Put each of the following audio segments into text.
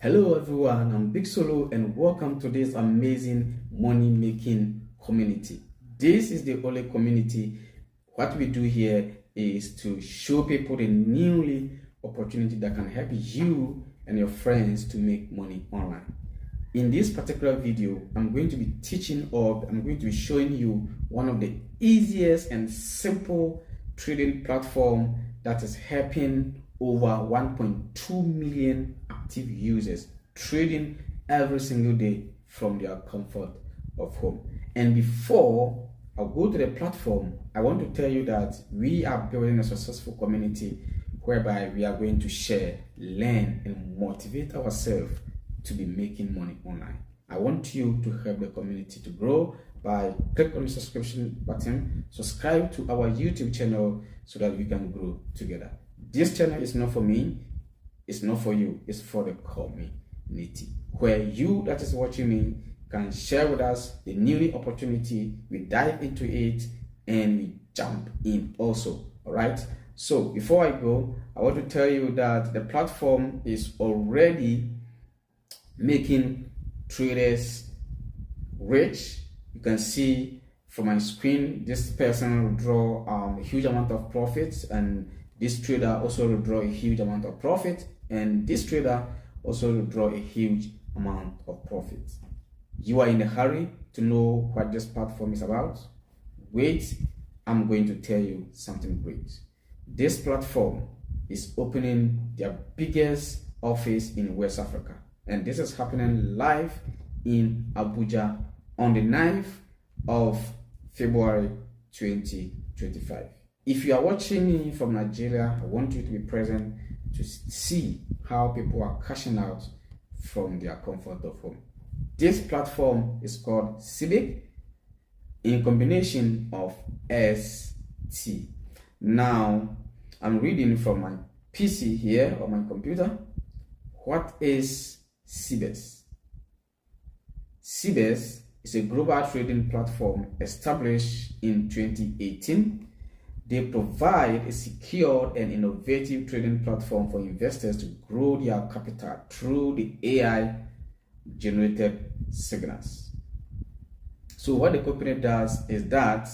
Hello everyone, I'm Big Solo and welcome to this amazing money making community. This is the only community. What we do here is to show people the newly opportunity that can help you and your friends to make money online. In this particular video, I'm going to be teaching or I'm going to be showing you one of the easiest and simple trading platform that is helping over 1.2 million active users trading every single day from their comfort of home. And before I go to the platform, I want to tell you that we are building a successful community whereby we are going to share, learn, and motivate ourselves to be making money online. I want you to help the community to grow by click on the subscription button, subscribe to our YouTube channel so that we can grow together. This channel is not for me, it's not for you, it's for the community, where you that is watching me can share with us the newly opportunity, we dive into it and we jump in also. All right, so before I go, I want to tell you that the platform is already making traders rich. You can see from my screen, this person will draw a huge amount of profits, and this trader also will draw a huge amount of profit, and this trader also will draw a huge amount of profit. You are in a hurry to know what this platform is about? Wait, I'm going to tell you something great. This platform is opening their biggest office in West Africa, and this is happening live in Abuja on the 9th of February 2025. If you are watching me from Nigeria, I want you to be present to see how people are cashing out from their comfort of home. This platform is called Cbex in combination of ST. Now, I'm reading from my PC here on my computer. What is Cbex? Cbex is a global trading platform established in 2018. They provide a secure and innovative trading platform for investors to grow their capital through the AI-generated signals. So what the company does is that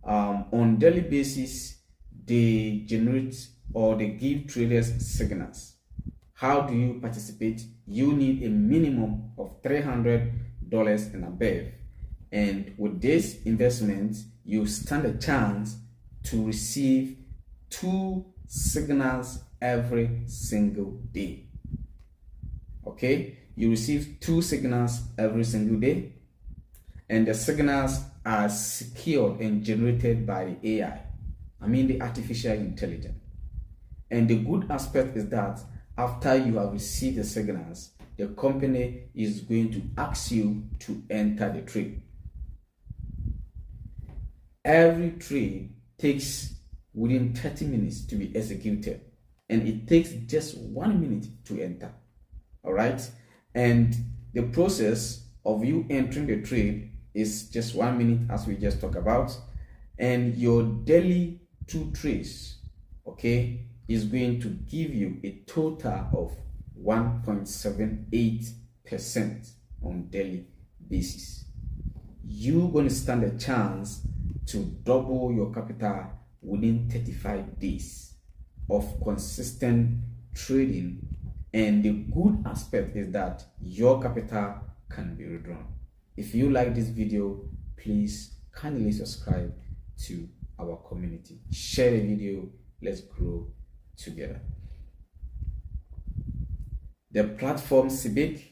on daily basis, they generate or they give traders signals. How do you participate? You need a minimum of $300 and above. And with this investment, you stand a chance to receive 2 signals every single day. Okay, you receive 2 signals every single day, and the signals are secured and generated by the AI. I mean the artificial intelligence. And the good aspect is that after you have received the signals, the company is going to ask you to enter the trade. Every trade takes within 30 minutes to be executed, and it takes just 1 minute to enter. All right, and the process of you entering the trade is just 1 minute, as we just talked about, and your daily 2 trades, okay, is going to give you a total of 1.78% on daily basis. You're going to stand a chance to double your capital within 35 days of consistent trading. And the good aspect is that your capital can be withdrawn. If you like this video, please kindly subscribe to our community. Share the video. Let's grow together. The platform Cbex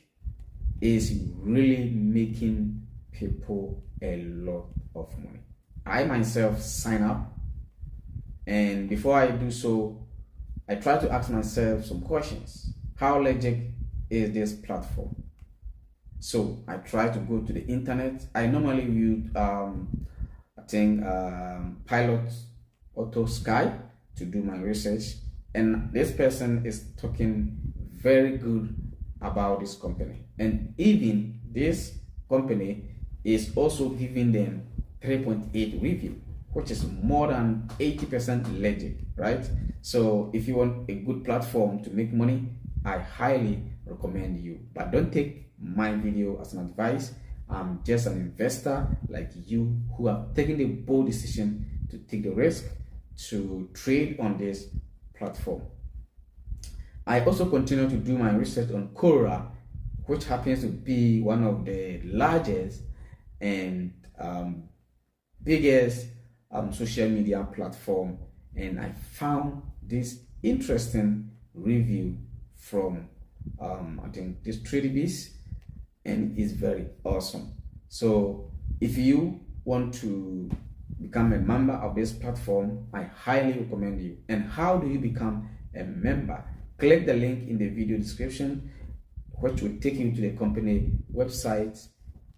is really making people a lot of money. I myself sign up, and before I do so, I try to ask myself some questions. How legit is this platform? So I try to go to the internet. I normally use Pilot Auto Sky to do my research, and this person is talking very good about this company, and even this company is also giving them 3.8 review, which is more than 80% legit, right? So if you want a good platform to make money, I highly recommend you. But don't take my video as an advice. I'm just an investor like you who have taken the bold decision to take the risk to trade on this platform. I also continue to do my research on Quora, which happens to be one of the largest and biggest social media platform, and I found this interesting review from I think this Cbex, and it's very awesome. So if you want to become a member of this platform, I highly recommend you. And how do you become a member? Click the link in the video description, which will take you to the company website.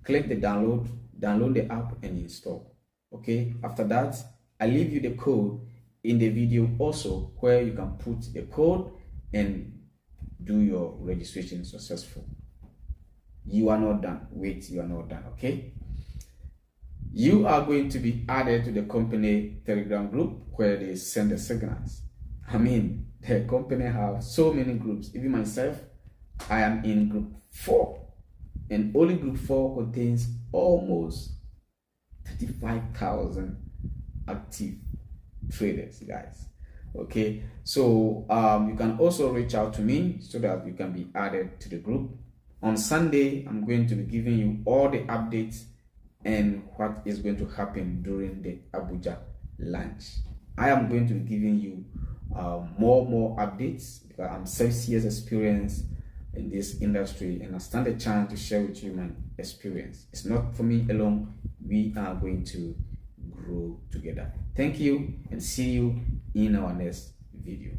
Click the download the app and install. Okay, after that, I leave you the code in the video also, where you can put the code and do your registration successful. You are not done. Wait, you are not done. Okay, you are going to be added to the company Telegram group where they send the signals. I mean, the company have so many groups. Even myself, I am in group 4, and only group 4 contains almost 35,000 active traders, guys. Okay, so you can also reach out to me so that you can be added to the group. On Sunday, I'm going to be giving you all the updates and what is going to happen during the Abuja launch. I am going to be giving you more updates because I'm 6 years experience in this industry, and I stand a chance to share with you my experience. It's not for me alone. We are going to grow together. Thank you, and see you in our next video.